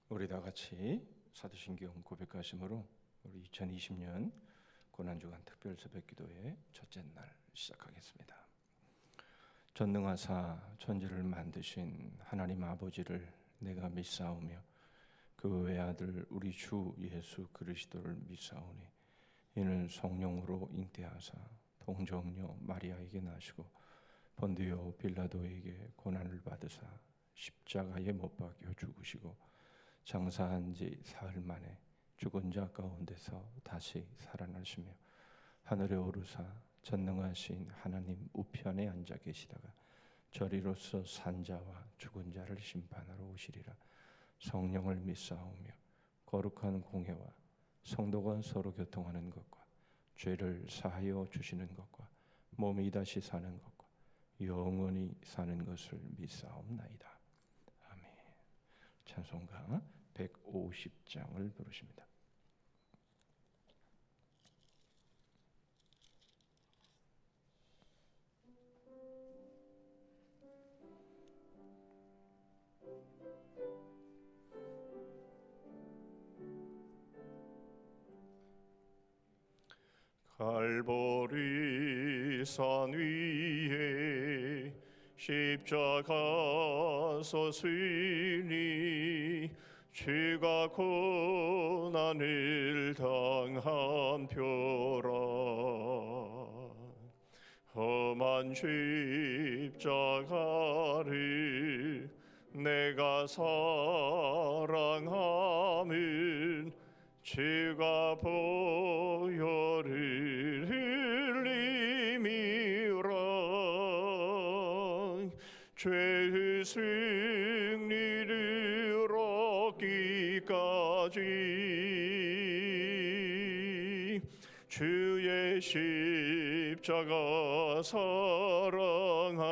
우리 다 같이 사도신경 고백하심으로 우리 2020년 고난주간 특별 새벽기도의 첫째 날 시작하겠습니다. 전능하사 천지를 만드신 하나님 아버지를 내가 믿사오며 그 외아들 우리 주 예수 그리스도를 믿사오니 이는 성령으로 잉태하사 동정녀 마리아에게 나시고 본디오 빌라도에게 고난을 받으사 십자가에 못 박혀 죽으시고 장사한 지 사흘 만에 죽은 자 가운데서 다시 살아나시며 하늘에 오르사 전능하신 하나님 우편에 앉아 계시다가 저리로서 산 자와 죽은 자를 심판하러 오시리라. 성령을 믿사오며 거룩한 공회와 성도가 서로 교통하는 것과 죄를 사하여 주시는 것과 몸이 다시 사는 것과 영원히 사는 것을 믿사옵나이다. 아멘. 찬송가 150장을 부르십니다. 갈보리 산 위에 십자가 섰으니 죄가 고난을 당한 표라. 험한 십자가를 내가 사랑하면 죄가 보혈을 흘림이라. 죄의 승리를 얻기까지 주의 십자가 사랑하리.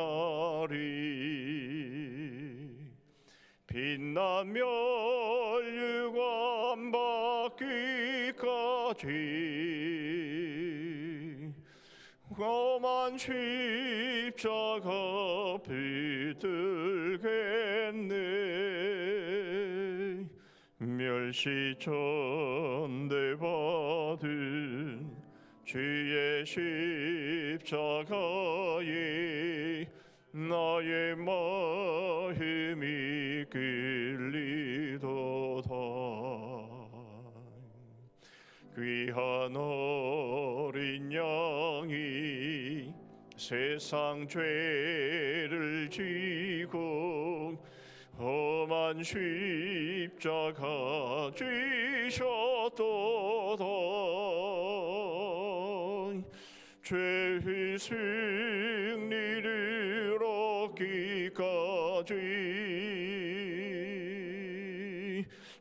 빛나며 멸류관 받기까지 험한 십자가 비들겠네. 멸시 전대 받은 주의 십자가에 나의 마음이 끌리도다. 귀한 어린 양이 세상 죄를 지고 험한 십자가 지셨도다. 죄의 승리를 얻기까지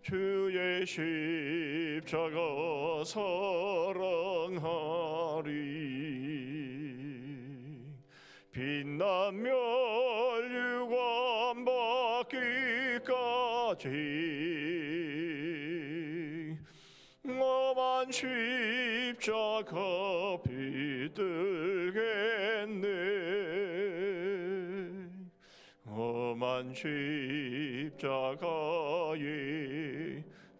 주의 십자가 사랑하리. 빛난 멸류관 받기까지 험한 십자가 비들겠네. 험한 십자가에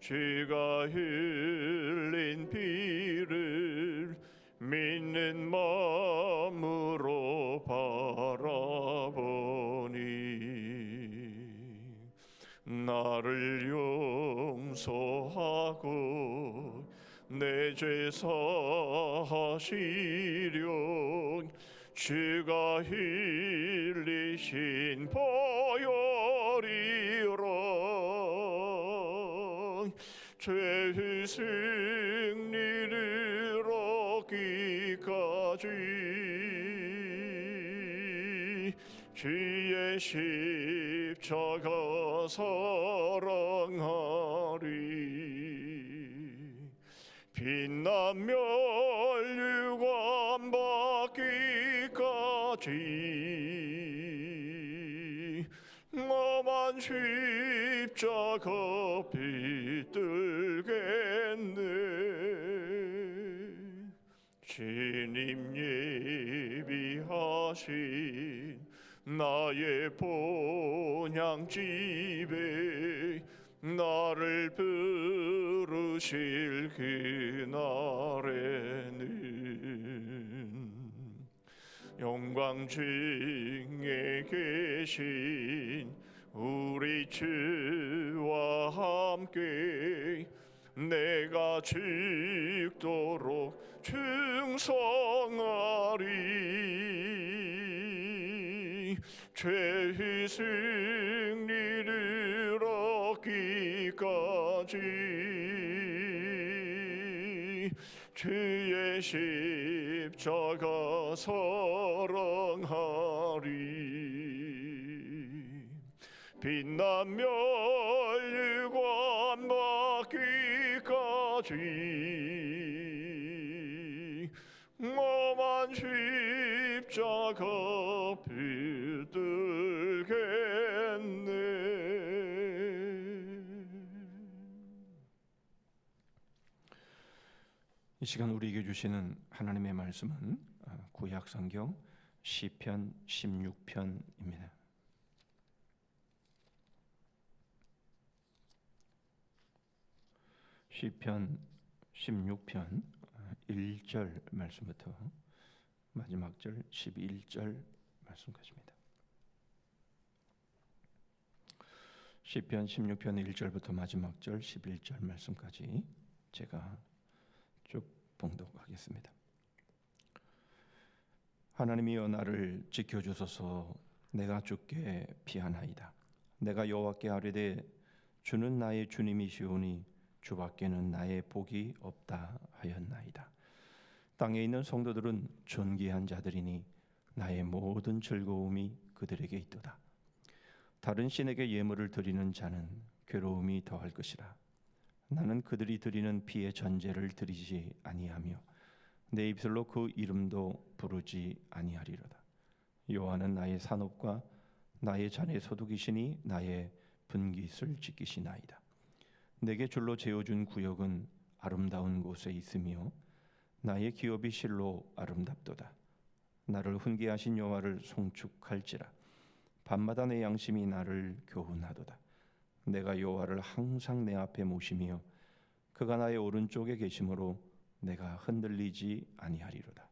죄가 흘린 피를 믿는 마음으로 바라보니 나를 용서하고 내 죄 사하시려 주가 흘리신 보혈이라. 죄의 승리를 얻기까지 주의 십자가 사랑하리. 빛난 멸류관 받기까지 험한 십자가 비들겠네. 주님 예비하신 나의 본향집에 나를 부르실 그날에는 영광 중에 계신 우리 주와 함께 내가 죽도록 충성하리. 죄의 승리를 얻기까지 주의 십자가 사랑하리. 빛나며 유관 받기까지 엄한 십자가 붙들겠네. 이 시간 우리에게 주시는 하나님의 말씀은 구약 성경 시편 16편입니다. 시편 16편 1절 말씀부터 마지막 절 11절 말씀까지입니다. 시편 16편 1절부터 마지막 절 11절 말씀까지 제가 쭉 봉독하겠습니다. 하나님이여 나를 지켜주소서. 내가 주께 피하나이다. 내가 여호와께 아뢰되 주는 나의 주님이시오니 주밖에는 나의 복이 없다 하였나이다. 땅에 있는 성도들은 존귀한 자들이니 나의 모든 즐거움이 그들에게 있도다. 다른 신에게 예물을 드리는 자는 괴로움이 더할 것이라. 나는 그들이 드리는 피의 전제를 드리지 아니하며 내 입술로 그 이름도 부르지 아니하리로다. 여호와는 나의 산업과 나의 잔의 소득이시니 나의 분깃을 지키시나이다. 내게 줄로 재어준 구역은 아름다운 곳에 있으며 나의 기업이 실로 아름답도다. 나를 훈계하신 여호와를 송축할지라. 밤마다 내 양심이 나를 교훈하도다. 내가 여호와를 항상 내 앞에 모시며 그가 나의 오른쪽에 계심으로 내가 흔들리지 아니하리로다.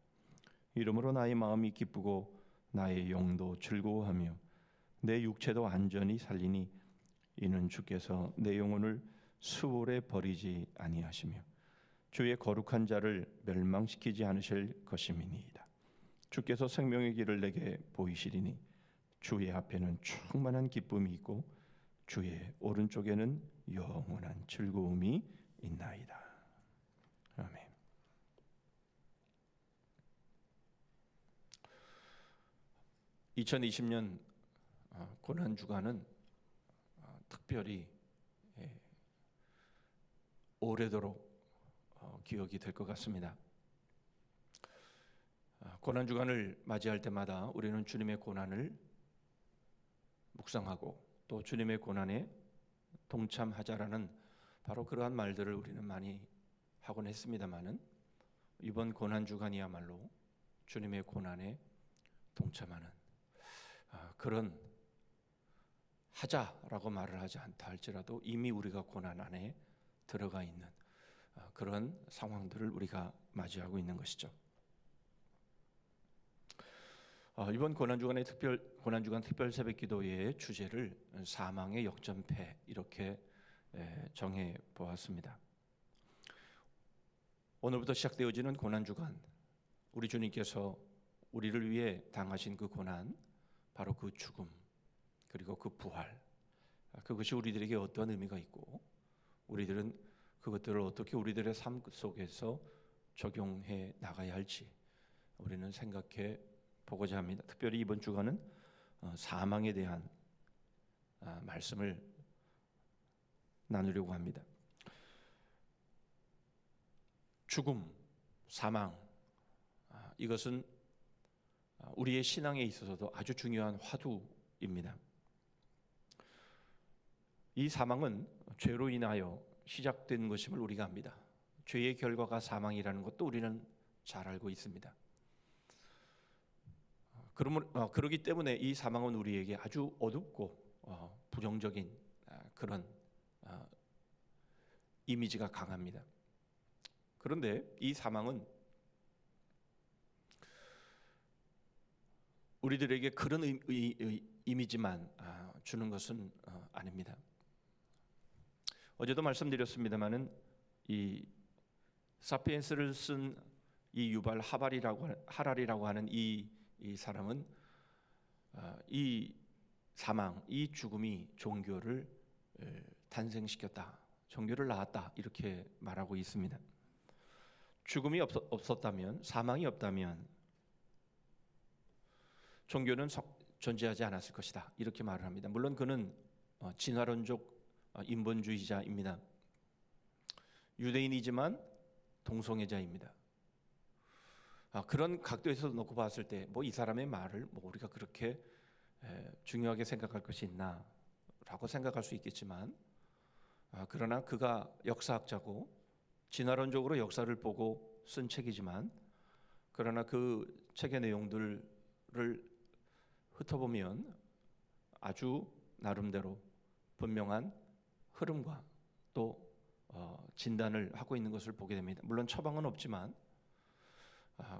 이러므로 나의 마음이 기쁘고 나의 영도 즐거워하며 내 육체도 안전히 살리니 이는 주께서 내 영혼을 수월에 버리지 아니하시며 주의 거룩한 자를 멸망시키지 않으실 것임이니이다. 주께서 생명의 길을 내게 보이시리니 주의 앞에는 충만한 기쁨이 있고 주의 오른쪽에는 영원한 즐거움이 있나이다. 아멘. (2020년) 고난주간은 특별히 오래도록 기억이 될 것 같습니다. 고난주간을 맞이할 때마다 우리는 주님의 고난을 묵상하고 또 주님의 고난에 동참하자라는 바로 그러한 말들을 우리는 많이 하곤 했습니다마는 이번 고난주간이야말로 주님의 고난에 동참하는 그런 하자라고 말을 하지 않다 할지라도 이미 우리가 고난 안에 들어가 있는 그런 상황들을 우리가 맞이하고 있는 것이죠. 이번 고난주간 특별 새벽기도회의 주제를 사망의 역전패 이렇게 정해 보았습니다. 오늘부터 시작되어지는 고난주간, 우리 주님께서 우리를 위해 당하신 그 고난, 바로 그 죽음 그리고 그 부활, 그것이 우리들에게 어떤 의미가 있고 우리들은 그것들을 어떻게 우리들의 삶 속에서 적용해 나가야 할지 우리는 생각해 보고자 합니다. 특별히 이번 주간은 사망에 대한 말씀을 나누려고 합니다. 죽음, 사망, 이것은 우리의 신앙에 있어서도 아주 중요한 화두입니다. 이 사망은 죄로 인하여 시작된 것임을 우리가 압니다. 죄의 결과가 사망이라는 것도 우리는 잘 알고 있습니다. 그렇기 때문에 이 사망은 우리에게 아주 어둡고 부정적인 그런 이미지가 강합니다. 그런데 이 사망은 우리들에게 그런 이미지만 주는 것은 아닙니다. 어제도 말씀드렸습니다마는 이 사피엔스를 쓴 이 유발 하랄이라고 하는 이 사람은 이 사망, 이 죽음이 종교를 탄생시켰다, 종교를 낳았다 이렇게 말하고 있습니다. 죽음이 없었다면, 사망이 없다면 종교는 존재하지 않았을 것이다 이렇게 말을 합니다. 물론 그는 진화론적 인본주의자입니다. 유대인이지만 동성애자입니다. 그런 각도에서 놓고 봤을 때 뭐 이 사람의 말을 뭐 우리가 그렇게 중요하게 생각할 것이 있나라고 생각할 수 있겠지만, 그러나 그가 역사학자고 진화론적으로 역사를 보고 쓴 책이지만, 그러나 그 책의 내용들을 훑어보면 아주 나름대로 분명한 흐름과 또 진단을 하고 있는 것을 보게 됩니다. 물론 처방은 없지만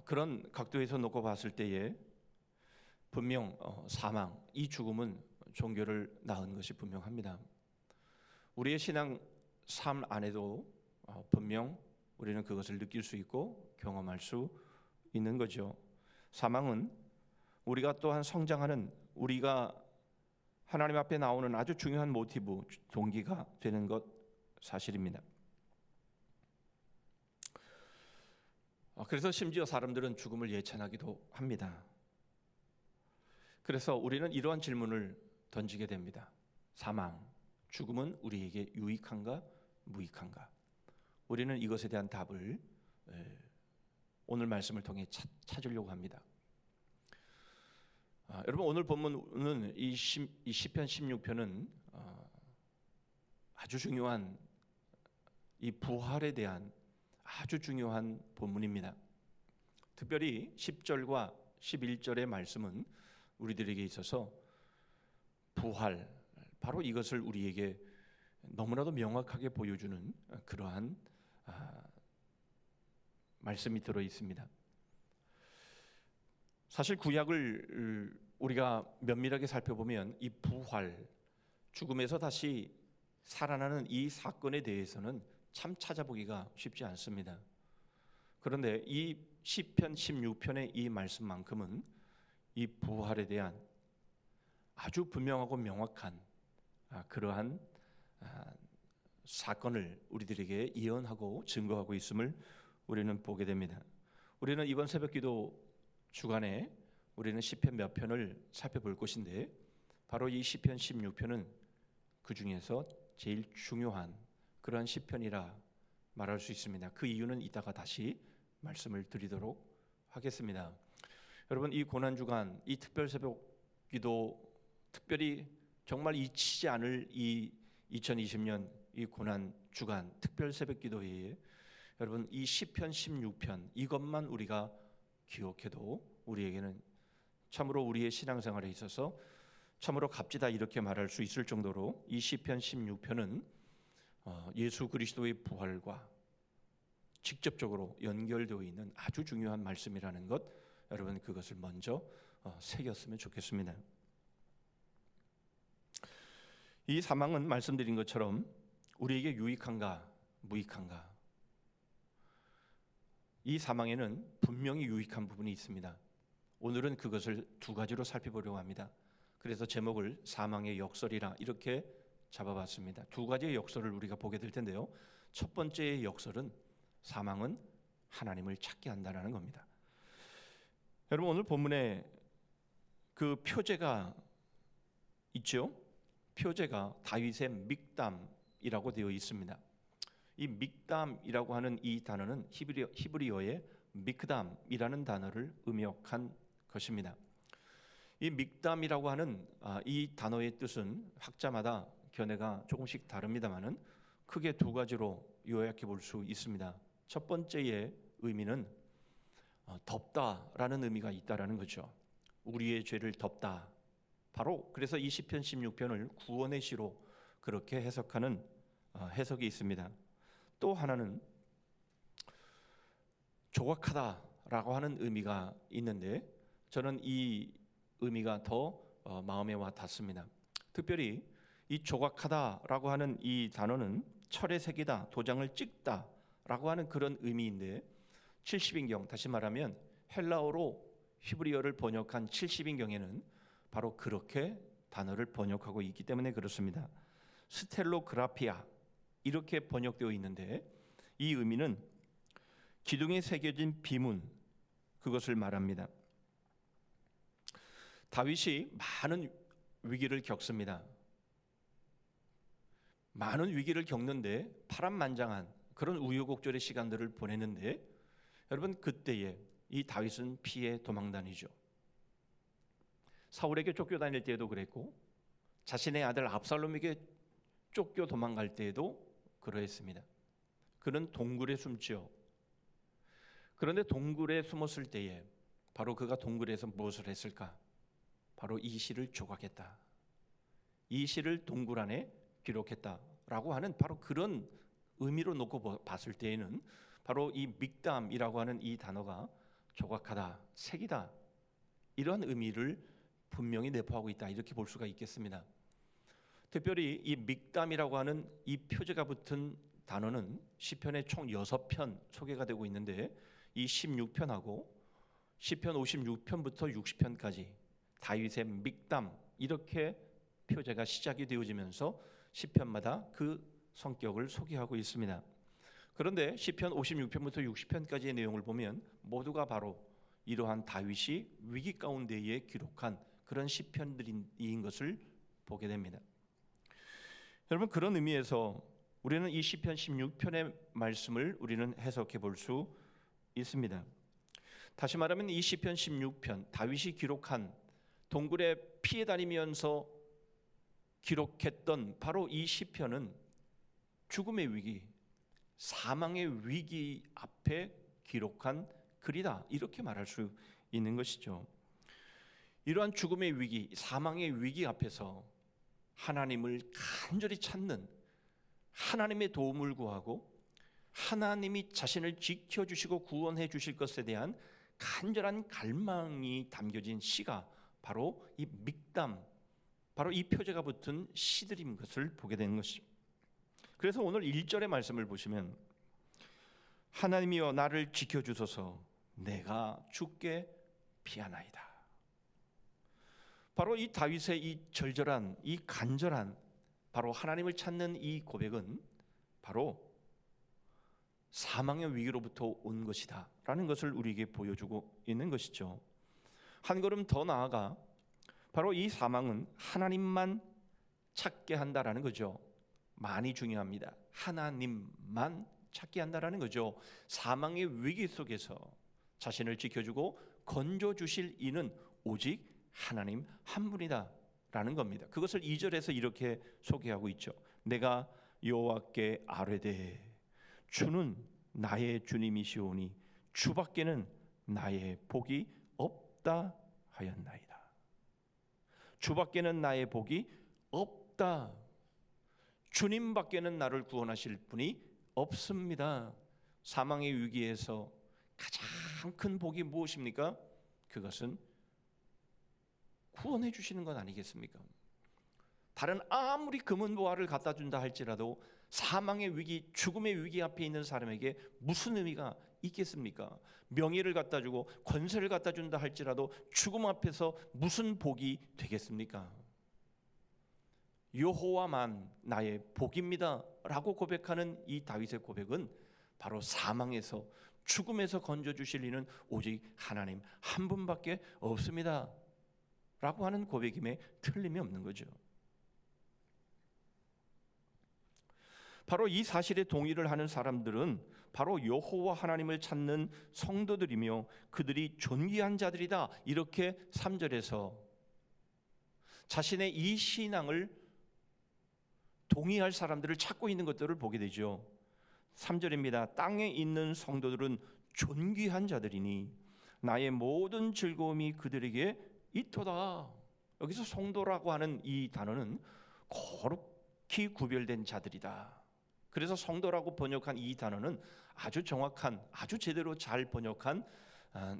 그런 각도에서 놓고 봤을 때에 분명 사망, 이 죽음은 종교를 낳은 것이 분명합니다. 우리의 신앙 삶 안에도 분명 우리는 그것을 느낄 수 있고 경험할 수 있는 거죠. 사망은 우리가 또한 성장하는, 우리가 하나님 앞에 나오는 아주 중요한 모티브, 동기가 되는 것 사실입니다. 그래서 심지어 사람들은 죽음을 예찬하기도 합니다. 그래서 우리는 이러한 질문을 던지게 됩니다. 사망, 죽음은 우리에게 유익한가 무익한가? 우리는 이것에 대한 답을 오늘 말씀을 통해 찾으려고 합니다. 여러분, 오늘 본문은 이 시편 16편은 아주 중요한 이 부활에 대한 아주 중요한 본문입니다. 특별히 10절과 11절의 말씀은 우리들에게 있어서 부활, 바로 이것을 우리에게 너무나도 명확하게 보여주는 그러한 말씀이 들어 있습니다. 사실 구약을 우리가 면밀하게 살펴보면 이 부활, 죽음에서 다시 살아나는 이 사건에 대해서는 참 찾아보기가 쉽지 않습니다. 그런데 이 시편 16편의 이 말씀만큼은 이 부활에 대한 아주 분명하고 명확한 그러한 사건을 우리들에게 예언하고 증거하고 있음을 우리는 보게 됩니다. 우리는 이번 새벽기도 주간에 우리는 시편 몇 편을 살펴볼 것인데, 바로 이 시편 16편은 그 중에서 제일 중요한 그러한 시편이라 말할 수 있습니다. 그 이유는 이따가 다시 말씀을 드리도록 하겠습니다. 여러분, 이 고난 주간, 이 특별 새벽기도, 특별히 정말 잊히지 않을 이 2020년 이 고난 주간 특별 새벽기도회에 여러분, 이 시편 16편 이것만 우리가 기억해도 우리에게는 참으로 우리의 신앙생활에 있어서 참으로 값지다 이렇게 말할 수 있을 정도로 이 시편 16편은 예수 그리스도의 부활과 직접적으로 연결되어 있는 아주 중요한 말씀이라는 것, 여러분 그것을 먼저 새겼으면 좋겠습니다. 이 사망은 말씀드린 것처럼 우리에게 유익한가 무익한가? 이 사망에는 분명히 유익한 부분이 있습니다. 오늘은 그것을 두 가지로 살펴보려고 합니다. 그래서 제목을 사망의 역설이라 이렇게 잡아봤습니다. 두 가지의 역설을 우리가 보게 될 텐데요. 첫 번째의 역설은 사망은 하나님을 찾게 한다는 겁니다. 여러분, 오늘 본문에 그 표제가 있죠. 표제가 다윗의 믹담이라고 되어 있습니다. 이 믹담이라고 하는 이 단어는 히브리어의 미크담이라는 단어를 음역한 것입니다. 이 믹담이라고 하는 이 단어의 뜻은 학자마다 견해가 조금씩 다릅니다만은 크게 두 가지로 요약해 볼 수 있습니다. 첫 번째의 의미는 덮다라는 의미가 있다라는 거죠. 우리의 죄를 덮다. 바로 그래서 이 시편 16편을 구원의 시로 그렇게 해석하는 해석이 있습니다. 또 하나는 조각하다라고 하는 의미가 있는데 저는 이 의미가 더 마음에 와 닿습니다. 특별히 이 조각하다라고 하는 이 단어는 철에 새기다, 도장을 찍다라고 하는 그런 의미인데 70인경, 다시 말하면 헬라어로 히브리어를 번역한 70인경에는 바로 그렇게 단어를 번역하고 있기 때문에 그렇습니다. 스텔로그라피아 이렇게 번역되어 있는데 이 의미는 기둥에 새겨진 비문, 그것을 말합니다. 다윗이 많은 위기를 겪습니다. 많은 위기를 겪는데 파란만장한 그런 우여곡절의 시간들을 보내는데 여러분, 그때에 이 다윗은 피해 도망다니죠. 사울에게 쫓겨다닐 때에도 그랬고 자신의 아들 압살롬에게 쫓겨 도망갈 때에도 그러했습니다. 그는 동굴에 숨지요. 그런데 동굴에 숨었을 때에 바로 그가 동굴에서 무엇을 했을까? 바로 이 시를 조각했다. 이 시를 동굴 안에 기록했다라고 하는 바로 그런 의미로 놓고 봤을 때에는 바로 이 믹담이라고 하는 이 단어가 조각하다, 새기다 이러한 의미를 분명히 내포하고 있다 이렇게 볼 수가 있겠습니다. 특별히 이 믹담이라고 하는 이 표제가 붙은 단어는 시편의 총 6편 소개가 되고 있는데 이 16편하고 시편 56편부터 60편까지 다윗의 믹담 이렇게 표제가 시작이 되어지면서 시편마다 그 성격을 소개하고 있습니다. 그런데 시편 56편부터 60편까지의 내용을 보면 모두가 바로 이러한 다윗이 위기 가운데에 기록한 그런 시편들인 것을 보게 됩니다. 여러분, 그런 의미에서 우리는 이 시편 16편의 말씀을 우리는 해석해 볼 수 있습니다. 다시 말하면 이 시편 16편 다윗이 기록한 동굴에 피해 다니면서 기록했던 바로 이 시편은 죽음의 위기, 사망의 위기 앞에 기록한 글이다 이렇게 말할 수 있는 것이죠. 이러한 죽음의 위기, 사망의 위기 앞에서 하나님을 간절히 찾는, 하나님의 도움을 구하고 하나님이 자신을 지켜주시고 구원해 주실 것에 대한 간절한 갈망이 담겨진 시가 바로 이 믹담, 바로 이 표제가 붙은 시들인 것을 보게 되는 것이죠. 그래서 오늘 1절의 말씀을 보시면 하나님이여 나를 지켜주소서 내가 주께 피하나이다. 바로 이 다윗의 이 절절한, 이 간절한 바로 하나님을 찾는 이 고백은 바로 사망의 위기로부터 온 것이다 라는 것을 우리에게 보여주고 있는 것이죠. 한 걸음 더 나아가 바로 이 사망은 하나님만 찾게 한다라는 거죠. 많이 중요합니다. 하나님만 찾게 한다라는 거죠. 사망의 위기 속에서 자신을 지켜주고 건져주실 이는 오직 하나님 한 분이다 라는 겁니다. 그것을 2절에서 이렇게 소개하고 있죠. 내가 여호와께 아뢰되 주는 나의 주님이시오니 주밖에는 나의 복이 없다 하였나이다. 주밖에는 나의 복이 없다. 주님밖에는 나를 구원하실 분이 없습니다. 사망의 위기에서 가장 큰 복이 무엇입니까? 그것은 구원해 주시는 것 아니겠습니까? 다른 아무리 금은보화를 갖다 준다 할지라도 사망의 위기, 죽음의 위기 앞에 있는 사람에게 무슨 의미가 있겠습니까? 명예를 갖다 주고 권세를 갖다 준다 할지라도 죽음 앞에서 무슨 복이 되겠습니까? 여호와만 나의 복입니다 라고 고백하는 이 다윗의 고백은 바로 사망에서, 죽음에서 건져주실 이는 오직 하나님 한 분밖에 없습니다 라고 하는 고백임에 틀림이 없는 거죠. 바로 이 사실에 동의를 하는 사람들은 바로 여호와 하나님을 찾는 성도들이며 그들이 존귀한 자들이다 이렇게 3절에서 자신의 이 신앙을 동의할 사람들을 찾고 있는 것들을 보게 되죠. 3절입니다. 땅에 있는 성도들은 존귀한 자들이니 나의 모든 즐거움이 그들에게 있도다. 여기서 성도라고 하는 이 단어는 거룩히 구별된 자들이다 그래서 성도라고 번역한 이 단어는 아주 정확한, 아주 제대로 잘 번역한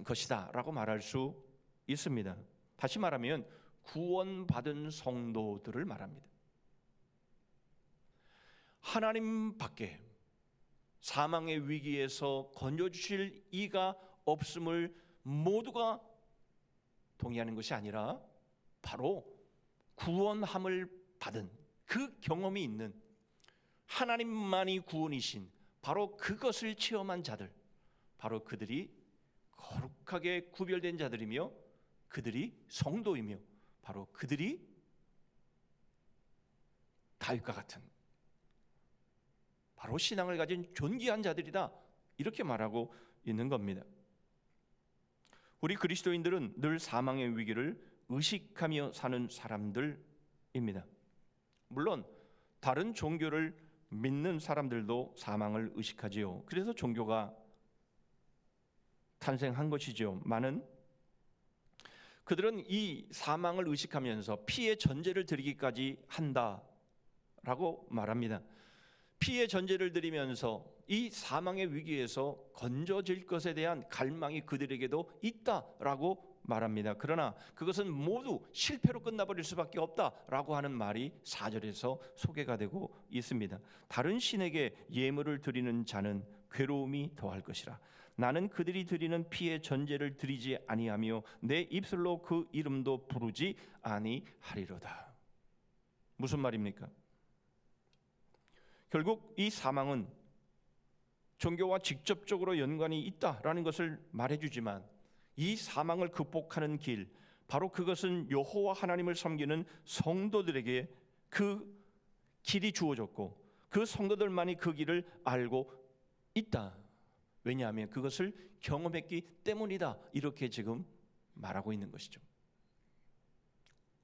것이다라고 말할 수 있습니다. 다시 말하면 구원받은 성도들을 말합니다. 하나님 밖에 사망의 위기에서 건져주실 이가 없음을 모두가 동의하는 것이 아니라 바로 구원함을 받은 그 경험이 있는 하나님만이 구원이신 바로 그것을 체험한 자들, 바로 그들이 거룩하게 구별된 자들이며 그들이 성도이며 바로 그들이 다윗과 같은 바로 신앙을 가진 존귀한 자들이다, 이렇게 말하고 있는 겁니다. 우리 그리스도인들은 늘 사망의 위기를 의식하며 사는 사람들입니다. 물론 다른 종교를 믿는 사람들도 사망을 의식하지요. 그래서 종교가 탄생한 것이죠. 많은 그들은 이 사망을 의식하면서 피의 전제를 드리기까지 한다라고 말합니다. 피의 전제를 드리면서 이 사망의 위기에서 건져질 것에 대한 갈망이 그들에게도 있다라고 말합니다. 그러나 그것은 모두 실패로 끝나버릴 수밖에 없다라고 하는 말이 4절에서 소개가 되고 있습니다. 다른 신에게 예물을 드리는 자는 괴로움이 더할 것이라. 나는 그들이 드리는 피의 전제를 드리지 아니하며 내 입술로 그 이름도 부르지 아니하리로다. 무슨 말입니까? 결국 이 사망은 종교와 직접적으로 연관이 있다라는 것을 말해주지만 이 사망을 극복하는 길, 바로 그것은 여호와 하나님을 섬기는 성도들에게 그 길이 주어졌고 그 성도들만이 그 길을 알고 있다. 왜냐하면 그것을 경험했기 때문이다, 이렇게 지금 말하고 있는 것이죠.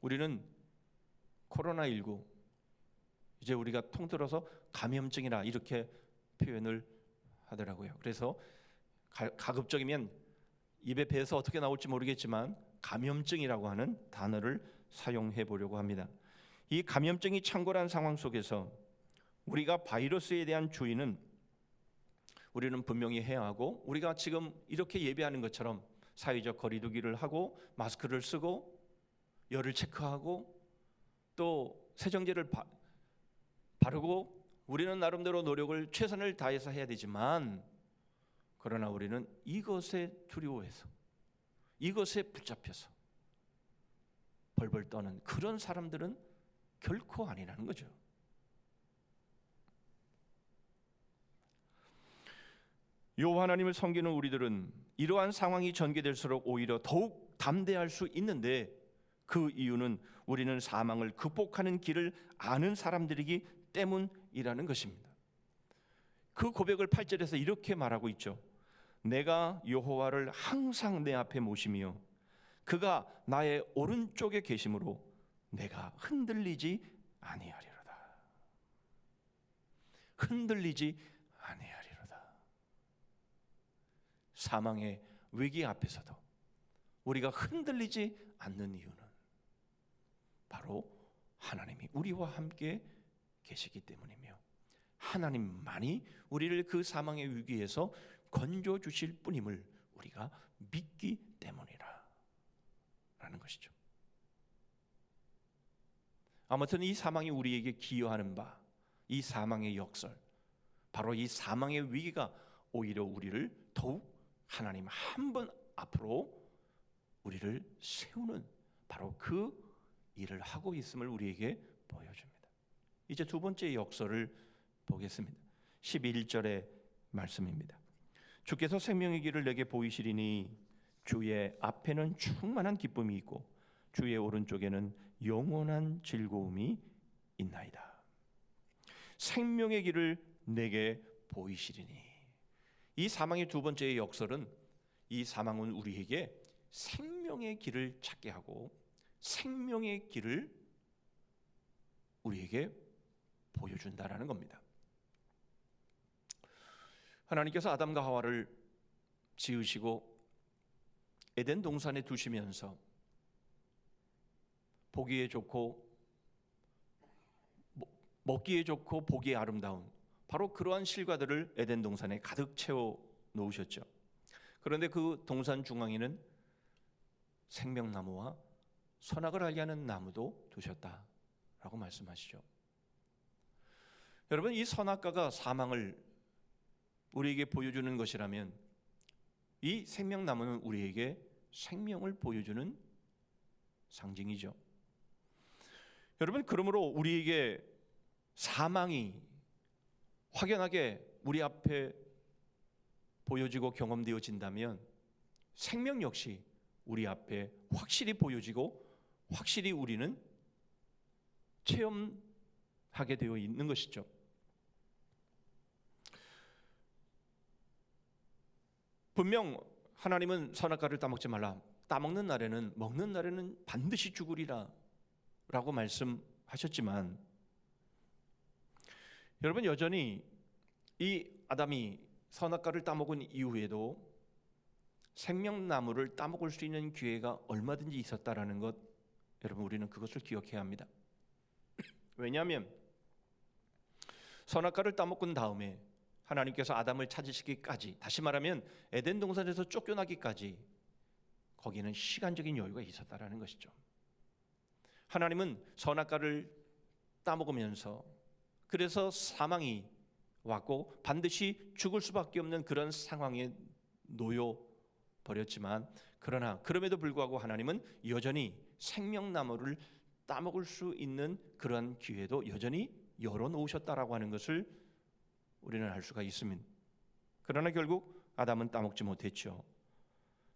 우리는 코로나19, 이제 우리가 통틀어서 감염증이라 이렇게 표현을 하더라고요. 그래서 가급적이면 입에 배서 어떻게 나올지 모르겠지만 감염증이라고 하는 단어를 사용해 보려고 합니다. 이 감염증이 창궐한 상황 속에서 우리가 바이러스에 대한 주의는 우리는 분명히 해야 하고, 우리가 지금 이렇게 예배하는 것처럼 사회적 거리두기를 하고 마스크를 쓰고 열을 체크하고 또 세정제를 바르고 우리는 나름대로 노력을 최선을 다해서 해야 되지만, 그러나 우리는 이것에 두려워해서 이것에 붙잡혀서 벌벌 떠는 그런 사람들은 결코 아니라는 거죠. 여호와 하나님을 섬기는 우리들은 이러한 상황이 전개될수록 오히려 더욱 담대할 수 있는데, 그 이유는 우리는 사망을 극복하는 길을 아는 사람들이기 때문이라는 것입니다. 그 고백을 8절에서 이렇게 말하고 있죠. 내가 여호와를 항상 내 앞에 모시며 그가 나의 오른쪽에 계심으로 내가 흔들리지 아니하리로다. 흔들리지 아니하리로다. 사망의 위기 앞에서도 우리가 흔들리지 않는 이유는 바로 하나님이 우리와 함께 계시기 때문이며 하나님만이 우리를 그 사망의 위기에서 건져 주실 뿐임을 우리가 믿기 때문이라 라는 것이죠. 아무튼 이 사망이 우리에게 기여하는 바, 이 사망의 역설, 바로 이 사망의 위기가 오히려 우리를 더욱 하나님 한 분 앞으로 우리를 세우는 바로 그 일을 하고 있음을 우리에게 보여줍니다. 이제 두 번째 역설을 보겠습니다. 11절의 말씀입니다. 주께서 생명의 길을 내게 보이시리니 주의 앞에는 충만한 기쁨이 있고 주의 오른쪽에는 영원한 즐거움이 있나이다. 생명의 길을 내게 보이시리니, 이 사망의 두 번째 역설은, 이 사망은 우리에게 생명의 길을 찾게 하고 생명의 길을 우리에게 보여준다라는 겁니다. 하나님께서 아담과 하와를 지으시고 에덴 동산에 두시면서 보기에 좋고 먹기에 좋고 보기에 아름다운 바로 그러한 실과들을 에덴 동산에 가득 채워 놓으셨죠. 그런데 그 동산 중앙에는 생명나무와 선악을 알게 하는 나무도 두셨다라고 말씀하시죠. 여러분, 이 선악과가 사망을 우리에게 보여주는 것이라면 이 생명나무는 우리에게 생명을 보여주는 상징이죠. 여러분, 그러므로 우리에게 사망이 확연하게 우리 앞에 보여지고 경험되어진다면 생명 역시 우리 앞에 확실히 보여지고 확실히 우리는 체험하게 되어 있는 것이죠. 분명 하나님은 선악과를 따먹지 말라, 따먹는 날에는, 먹는 날에는 반드시 죽으리라 라고 말씀하셨지만, 여러분, 여전히 이 아담이 선악과를 따먹은 이후에도 생명나무를 따먹을 수 있는 기회가 얼마든지 있었다라는 것, 여러분, 우리는 그것을 기억해야 합니다. 왜냐하면 선악과를 따먹은 다음에 하나님께서 아담을 찾으시기까지, 다시 말하면 에덴 동산에서 쫓겨나기까지 거기는 시간적인 여유가 있었다라는 것이죠. 하나님은 선악과를 따먹으면서 그래서 사망이 왔고 반드시 죽을 수밖에 없는 그런 상황에 놓여 버렸지만, 그러나 그럼에도 불구하고 하나님은 여전히 생명나무를 따먹을 수 있는 그런 기회도 여전히 열어놓으셨다라고 하는 것을 우리는 알 수가 있습니다. 그러나 결국 아담은 따먹지 못했죠.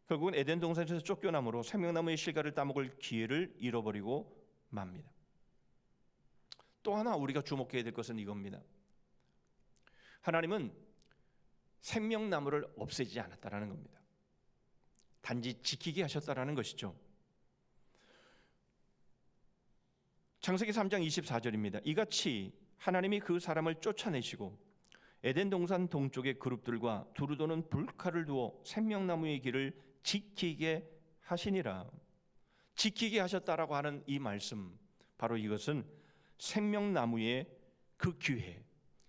결국은 에덴 동산에서 쫓겨남으로 생명나무의 실과를 따먹을 기회를 잃어버리고 맙니다. 또 하나 우리가 주목해야 될 것은 이겁니다. 하나님은 생명나무를 없애지 않았다라는 겁니다. 단지 지키게 하셨다라는 것이죠. 창세기 3장 24절입니다. 이같이 하나님이 그 사람을 쫓아내시고 에덴 동산 동쪽의 그룹들과 두루 도는 불칼을 두어 생명나무의 길을 지키게 하시니라. 지키게 하셨다라고 하는 이 말씀, 바로 이것은 생명나무의 그 기회,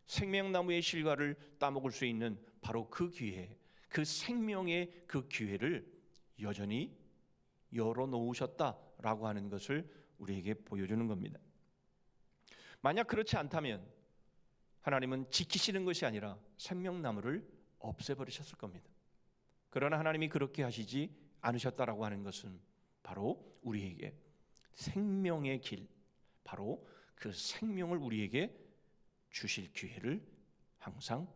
생명나무의 실과를 따먹을 수 있는 바로 그 기회, 그 생명의 그 기회를 여전히 열어놓으셨다라고 하는 것을 우리에게 보여주는 겁니다. 만약 그렇지 않다면 하나님은 지키시는 것이 아니라 생명나무를 없애버리셨을 겁니다. 그러나 하나님이 그렇게 하시지 않으셨다라고 하는 것은 바로 우리에게 생명의 길, 바로 그 생명을 우리에게 주실 기회를 항상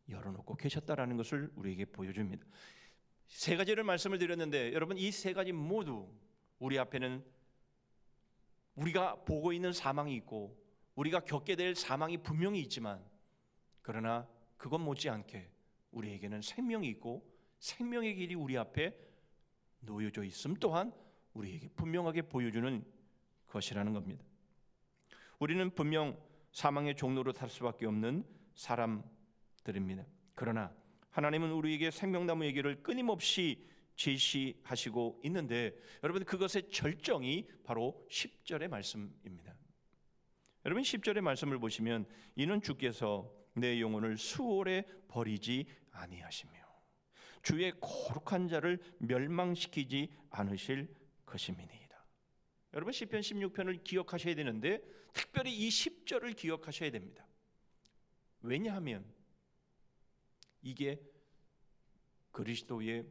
열어놓고 계셨다라는 것을 우리에게 보여줍니다. 세 가지를 말씀을 드렸는데, 여러분, 이 세 가지 모두 우리 앞에는 우리가 보고 있는 사망이 있고 우리가 겪게 될 사망이 분명히 있지만, 그러나 그것 못지않게 우리에게는 생명이 있고 생명의 길이 우리 앞에 놓여져 있음 또한 우리에게 분명하게 보여주는 것이라는 겁니다. 우리는 분명 사망의 종로로 탈 수밖에 없는 사람들입니다. 그러나 하나님은 우리에게 생명나무의 길을 끊임없이 제시하시고 있는데, 여러분, 그것의 절정이 바로 10절의 말씀입니다. 여러분, 10절의 말씀을 보시면 이는 주께서 내 영혼을 수월에 버리지 아니하시며 주의 거룩한 자를 멸망시키지 않으실 것임이니이다. 여러분, 시편 16편을 기억하셔야 되는데 특별히 이 10절을 기억하셔야 됩니다. 왜냐하면 이게 그리스도의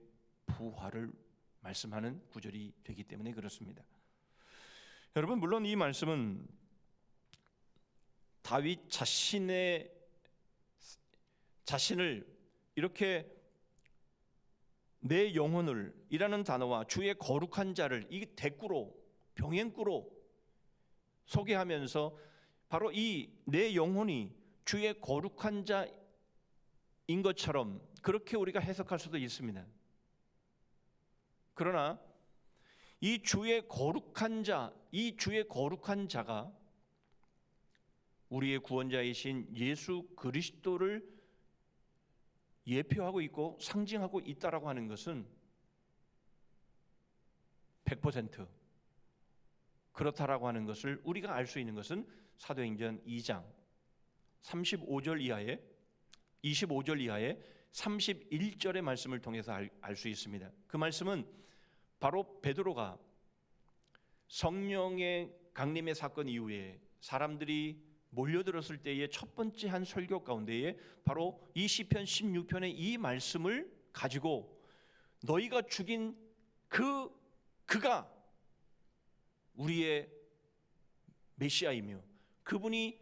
부활을 말씀하는 구절이 되기 때문에 그렇습니다. 여러분, 물론 이 말씀은 다윗 자신을 이렇게 내 영혼을 이라는 단어와 주의 거룩한 자를 이 대꾸로, 병행구로 소개하면서 바로 이 내 영혼이 주의 거룩한 자인 것처럼 그렇게 우리가 해석할 수도 있습니다. 그러나 이 주의 거룩한 자, 이 주의 거룩한 자가 우리의 구원자이신 예수 그리스도를 예표하고 있고 상징하고 있다라고 하는 것은 100% 그렇다라고 하는 것을 우리가 알 수 있는 것은 사도행전 2장 35절 이하에 25절 이하에 31절의 말씀을 통해서 알 수 있습니다. 그 말씀은 바로 베드로가 성령의 강림의 사건 이후에 사람들이 몰려들었을 때의 첫 번째 한 설교 가운데에 바로 이 시편 16편의 이 말씀을 가지고 너희가 죽인 그가 우리의 메시아이며 그분이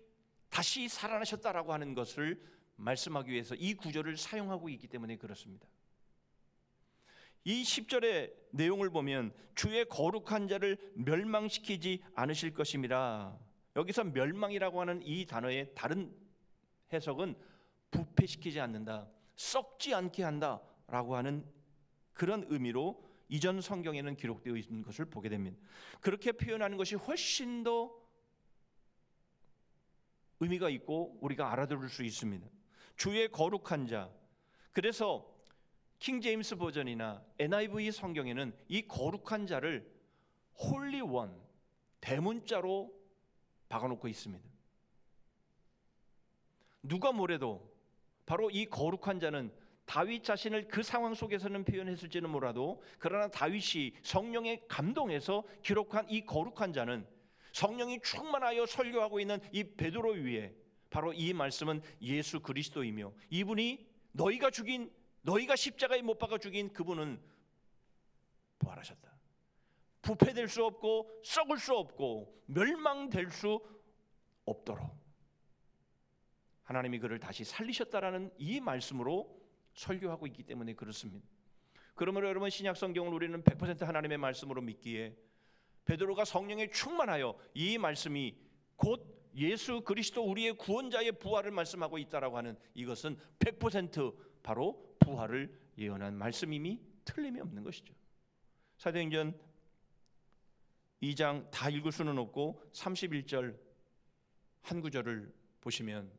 다시 살아나셨다라고 하는 것을 말씀하기 위해서 이 구절을 사용하고 있기 때문에 그렇습니다. 이 10절의 내용을 보면 주의 거룩한 자를 멸망시키지 않으실 것임이라. 여기서 멸망이라고 하는 이 단어의 다른 해석은 부패시키지 않는다, 썩지 않게 한다라고 하는 그런 의미로 이전 성경에는 기록되어 있는 것을 보게 됩니다. 그렇게 표현하는 것이 훨씬 더 의미가 있고 우리가 알아들을 수 있습니다. 주의 거룩한 자. 그래서 킹 제임스 버전이나 NIV 성경에는 이 거룩한 자를 홀리 원, 대문자로 박아놓고 있습니다. 누가 뭐래도 바로 이 거룩한 자는 다윗 자신을 그 상황 속에서는 표현했을지는 몰라도, 그러나 다윗이 성령의 감동에서 기록한 이 거룩한 자는 성령이 충만하여 설교하고 있는 이 베드로 위에 바로 이 말씀은 예수 그리스도이며, 이분이 너희가 십자가에 못 박아 죽인 그분은 부활하셨다. 부패될 수 없고 썩을 수 없고 멸망될 수 없도록 하나님이 그를 다시 살리셨다라는 이 말씀으로 설교하고 있기 때문에 그렇습니다. 그러므로 여러분, 신약 성경을 우리는 100% 하나님의 말씀으로 믿기에 베드로가 성령에 충만하여 이 말씀이 곧 예수 그리스도 우리의 구원자의 부활을 말씀하고 있다라고 하는 이것은 100% 바로 부활을 예언한 말씀임이 틀림이 없는 것이죠. 사도행전 2장 다 읽을 수는 없고 31절 한 구절을 보시면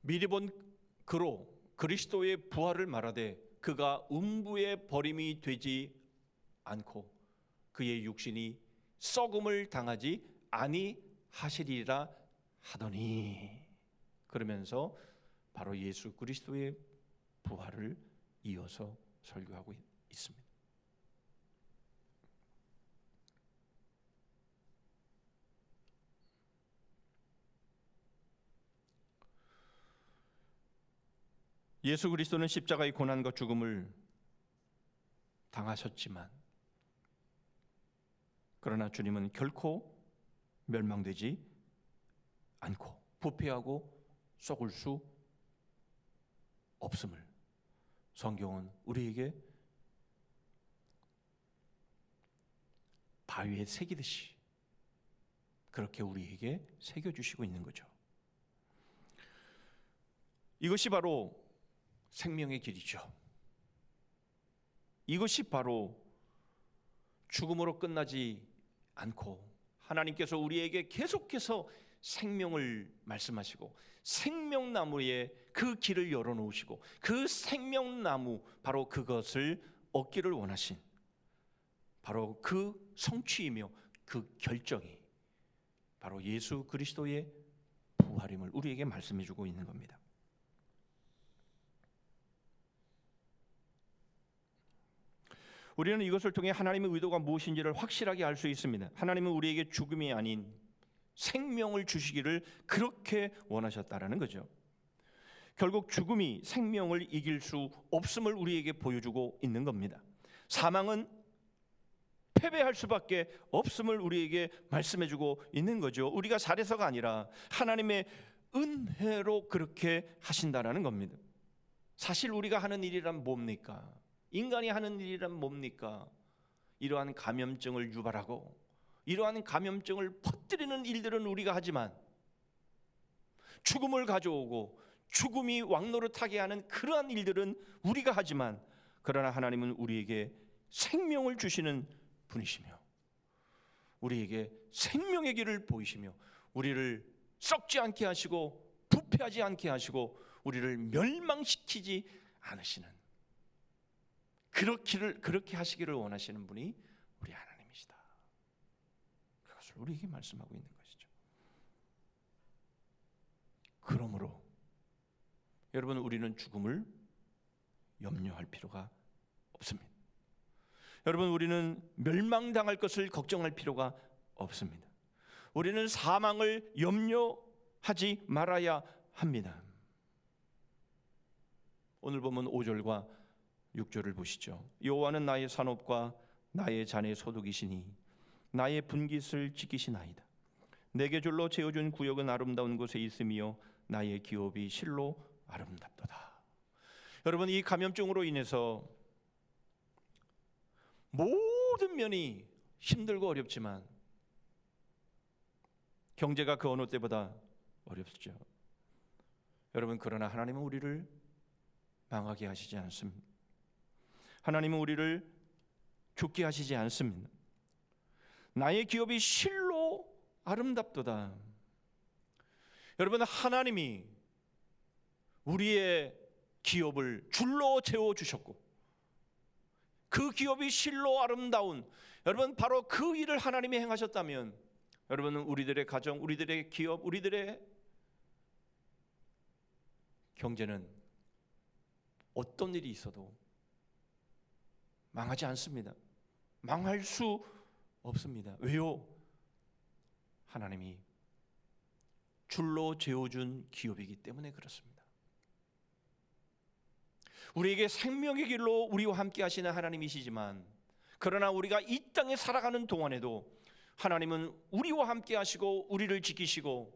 미리 본 그로 그리스도의 부활을 말하되 그가 음부에 버림이 되지 않고 그의 육신이 썩음을 당하지 아니하시리라 하더니, 그러면서 바로 예수 그리스도의 부활을 이어서 설교하고 있습니다. 예수 그리스도는 십자가의 고난과 죽음을 당하셨지만, 그러나 주님은 결코 멸망되지 않고 부패하고 썩을 수 없음을 성경은 우리에게 바위에 새기듯이 그렇게 우리에게 새겨주시고 있는 거죠. 이것이 바로 생명의 길이죠. 이것이 바로 죽음으로 끝나지 않고 하나님께서 우리에게 계속해서 생명을 말씀하시고 생명나무에 그 길을 열어놓으시고 그 생명나무, 바로 그것을 얻기를 원하신 바로 그 성취이며 그 결정이 바로 예수 그리스도의 부활임을 우리에게 말씀해주고 있는 겁니다. 우리는 이것을 통해 하나님의 의도가 무엇인지를 확실하게 알 수 있습니다. 하나님은 우리에게 죽음이 아닌 생명을 주시기를 그렇게 원하셨다라는 거죠. 결국 죽음이 생명을 이길 수 없음을 우리에게 보여주고 있는 겁니다. 사망은 패배할 수밖에 없음을 우리에게 말씀해주고 있는 거죠. 우리가 잘해서가 아니라 하나님의 은혜로 그렇게 하신다라는 겁니다. 사실 우리가 하는 일이란 뭡니까? 인간이 하는 일이란 뭡니까? 이러한 감염증을 유발하고 이러한 감염증을 퍼뜨리는 일들은 우리가 하지만, 죽음을 가져오고 죽음이 왕노릇하게 하는 그러한 일들은 우리가 하지만, 그러나 하나님은 우리에게 생명을 주시는 분이시며 우리에게 생명의 길을 보이시며 우리를 썩지 않게 하시고 부패하지 않게 우리를 멸망시키지 않으시는, 그렇게 하시기를 원하시는 분이 것을 우리에게 말씀하고 있는 것이죠. 그러므로 여러분, 우리는 죽음을 염려할 필요가 없습니다. 여러분, 우리는 멸망당할 것을 걱정할 필요가 없습니다. 우리는 사망을 염려하지 말아야 합니다. 오늘 보면 5절과 6절을 보시죠. 여호와는 나의 산업과 나의 잔의 소득이시니 나의 분깃을 지키시나이다. 내게 줄로 재어준 구역은 아름다운 곳에 있으며 나의 기업이 실로 아름답도다. 여러분, 이 감염증으로 인해서 모든 면이 힘들고 어렵지만 경제가 그 어느 때보다 어렵죠. 여러분, 그러나 하나님은 우리를 망하게 하시지 않습니다. 하나님은 우리를 죽게 하시지 않습니다. 나의 기업이 실로 아름답도다. 여러분, 하나님이 우리의 기업을 줄로 재워주셨고 그 기업이 실로 아름다운, 여러분, 바로 그 일을 하나님이 행하셨다면 여러분은 우리들의 가정, 우리들의 기업, 우리들의 경제는 어떤 일이 있어도 망하지 않습니다. 망할 수 없습니다. 왜요? 하나님이 줄로 재워준 기업이기 때문에 그렇습니다. 우리에게 생명의 길로 우리와 함께 하시는 하나님이시지만, 그러나 우리가 이 땅에 살아가는 동안에도 하나님은 우리와 함께 하시고 우리를 지키시고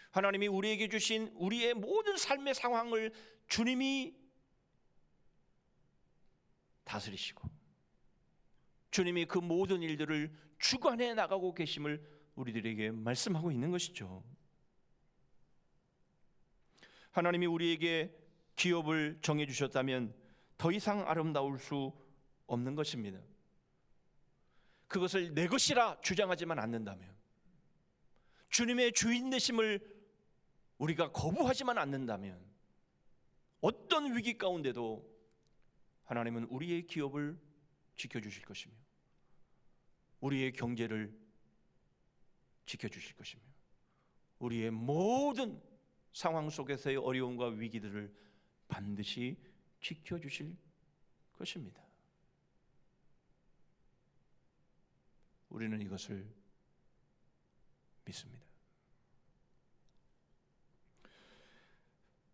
하나님이 우리에게 주신 우리의 모든 삶의 상황을 주님이 다스리시고 주님이 그 모든 일들을 주관해 나가고 계심을 우리들에게 말씀하고 있는 것이죠. 하나님이 우리에게 기업을 정해주셨다면 더 이상 아름다울 수 없는 것입니다. 그것을 내 것이라 주장하지만 않는다면, 주님의 주인 되심을 우리가 거부하지만 않는다면, 어떤 위기 가운데도 하나님은 우리의 기업을 지켜주실 것이며 우리의 경제를 지켜주실 것이며 우리의 모든 상황 속에서의 어려움과 위기들을 반드시 지켜주실 것입니다. 우리는 이것을 믿습니다.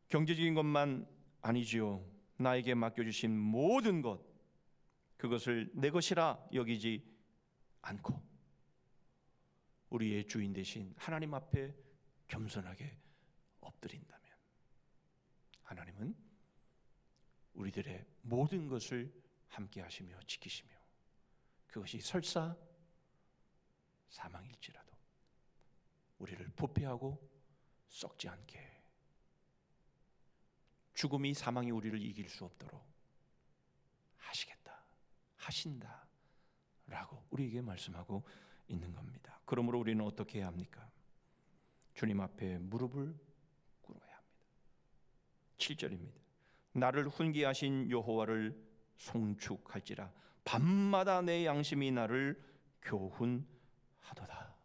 경제적인 것만 아니지요. 나에게 맡겨주신 모든 것, 그것을 내 것이라 여기지 않고 우리의 주인 되신 하나님 앞에 겸손하게 엎드린다면 하나님은 우리들의 모든 것을 함께 하시며 지키시며 그것이 설사 사망일지라도 우리를 부패하고 썩지 않게, 죽음이 사망이 우리를 이길 수 없도록 하시겠다, 하신다 라고 우리에게 말씀하고 있는 겁니다. 그러므로 우리는 어떻게 해야 합니까? 주님 앞에 무릎을 꿇어야 합니다. 7절입니다. 나를 훈계하신 여호와를 송축할지라 밤마다 내 양심이 나를 교훈하도다.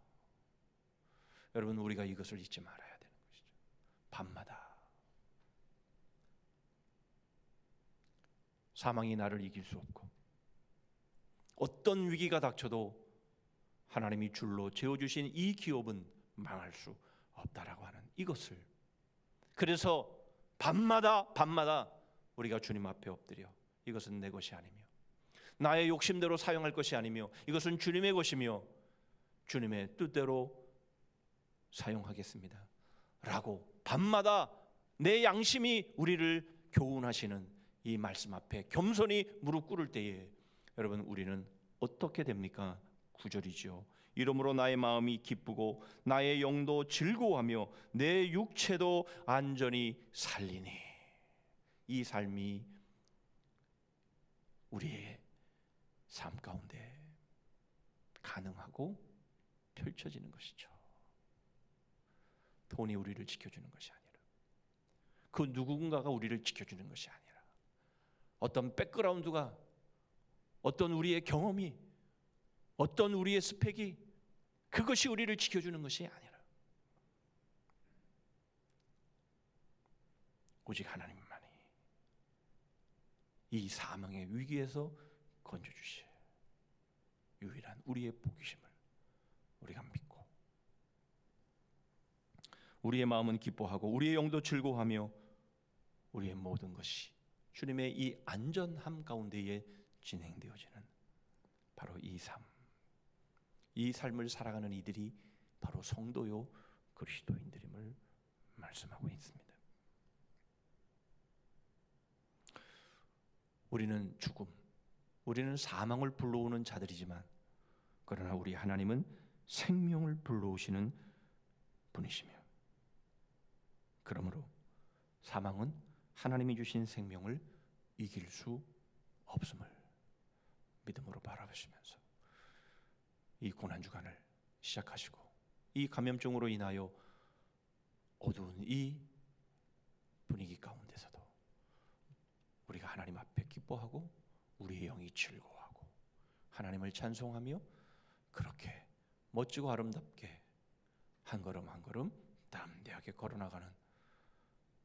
여러분, 우리가 이것을 잊지 말아야 되는 것이죠. 밤마다 사망이 나를 이길 수 없고 어떤 위기가 닥쳐도 하나님이 줄로 재워주신 이 기업은 망할 수 없다라고 하는 이것을, 그래서 밤마다 우리가 주님 앞에 엎드려 이것은 내 것이 아니며 나의 욕심대로 사용할 것이 아니며 이것은 주님의 것이며 주님의 뜻대로 사용하겠습니다 라고 밤마다 내 양심이 우리를 교훈하시는 이 말씀 앞에 겸손히 무릎 꿇을 때에 여러분, 우리는 어떻게 됩니까? 9절이죠. 이러므로 나의 마음이 기쁘고 나의 영도 즐거워하며 내 육체도 안전히 살리니. 이 삶이 우리의 삶 가운데 가능하고 펼쳐지는 것이죠. 돈이 우리를 지켜주는 것이 아니라, 그 누군가가 우리를 지켜주는 것이 아니라, 어떤 백그라운드가, 어떤 우리의 경험이, 어떤 우리의 스펙이 그것이 우리를 지켜주는 것이 아니라 오직 하나님만이 이 사망의 위기에서 건져주실 유일한 우리의 복이심을 우리가 믿고 우리의 마음은 기뻐하고 우리의 영도 즐거워하며 우리의 모든 것이 주님의 이 안전함 가운데에 진행되어지는 바로 이 삶을 살아가는 이들이 바로 성도요 그리스도인들임을 말씀하고 있습니다. 우리는 죽음, 우리는 사망을 불러오는 자들이지만 그러나 우리 하나님은 생명을 불러오시는 분이시며 그러므로 사망은 하나님이 주신 생명을 이길 수 없음을 믿음으로 바라보시면서 이 고난주간을 시작하시고 이 감염증으로 인하여 어두운 이 분위기 가운데서도 우리가 하나님 앞에 기뻐하고 우리의 영이 즐거워하고 하나님을 찬송하며 그렇게 멋지고 아름답게 한 걸음 한 걸음 담대하게 걸어나가는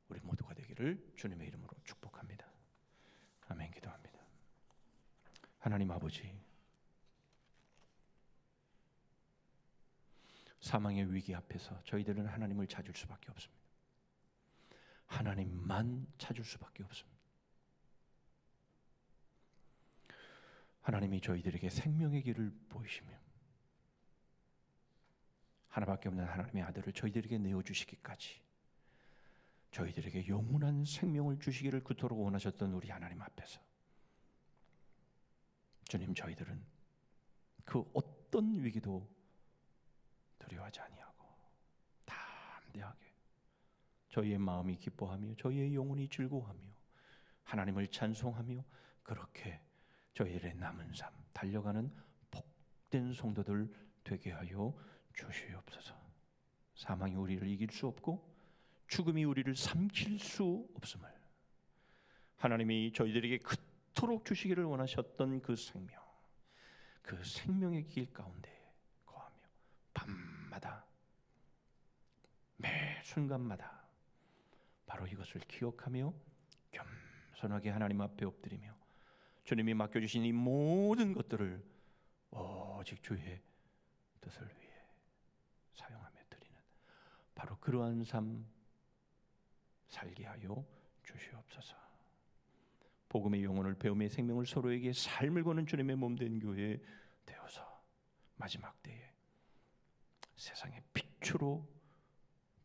우리 모두가 되기를 주님의 이름으로 축복합니다. 아멘. 기도합니다. 하나님 아버지, 사망의 위기 앞에서 저희들은 하나님을 찾을 수밖에 없습니다. 하나님만 찾을 수밖에 없습니다. 하나님이 저희들에게 생명의 길을 보이시며 하나밖에 없는 하나님의 아들을 저희들에게 내어주시기까지 저희들에게 영원한 생명을 주시기를 그토록 원하셨던 우리 하나님 앞에서 주님, 저희들은 그 어떤 위기도 두려워하지 아니하고 담대하게 저희의 마음이 기뻐하며 저희의 영혼이 즐거워하며 하나님을 찬송하며 그렇게 저희들의 남은 삶 달려가는 복된 성도들 되게 하여 주시옵소서. 사망이 우리를 이길 수 없고 죽음이 우리를 삼킬 수 없음을 하나님이 저희들에게 그토록 주시기를 원하셨던 그 생명의 길 가운데 거하며 밤마다 매 순간마다 바로 이것을 기억하며 겸손하게 하나님 앞에 엎드리며 주님이 맡겨주신 이 모든 것들을 오직 주의 뜻을 위해 사용하며 드리는 바로 그러한 삶 살게 하여 주시옵소서. 복음의 영혼을 배움의 생명을 서로에게 삶을 거는 주님의 몸된 교회 되어서 마지막 때에 세상의 빛으로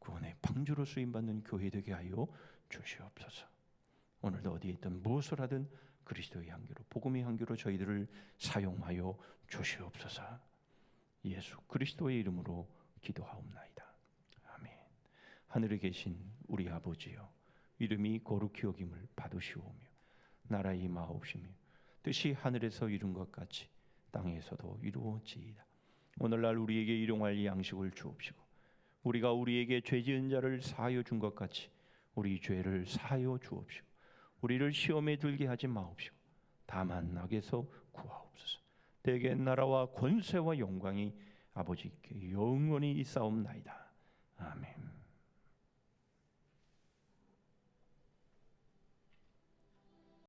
구원의 방주로 쓰임받는 교회 되게 하여 주시옵소서. 오늘도 어디에 있든 무엇을 하든 그리스도의 향기로 복음의 향기로 저희들을 사용하여 주시옵소서. 예수 그리스도의 이름으로 기도하옵나이다. 아멘. 하늘에 계신 우리 아버지여, 이름이 거룩히 여김을 받으시오며 나라의 임하옵시며 뜻이 하늘에서 이룬 것 같이 땅에서도 이루어지이다. 오늘날 우리에게 일용할 양식을 주옵시고 우리가 우리에게 죄 지은 자를 사하여 준 것 같이 우리 죄를 사하여 주옵시고 우리를 시험에 들게 하지 마옵시고 다만 악에서 구하옵소서. 대개 나라와 권세와 영광이 아버지께 영원히 있사옵나이다. 아멘.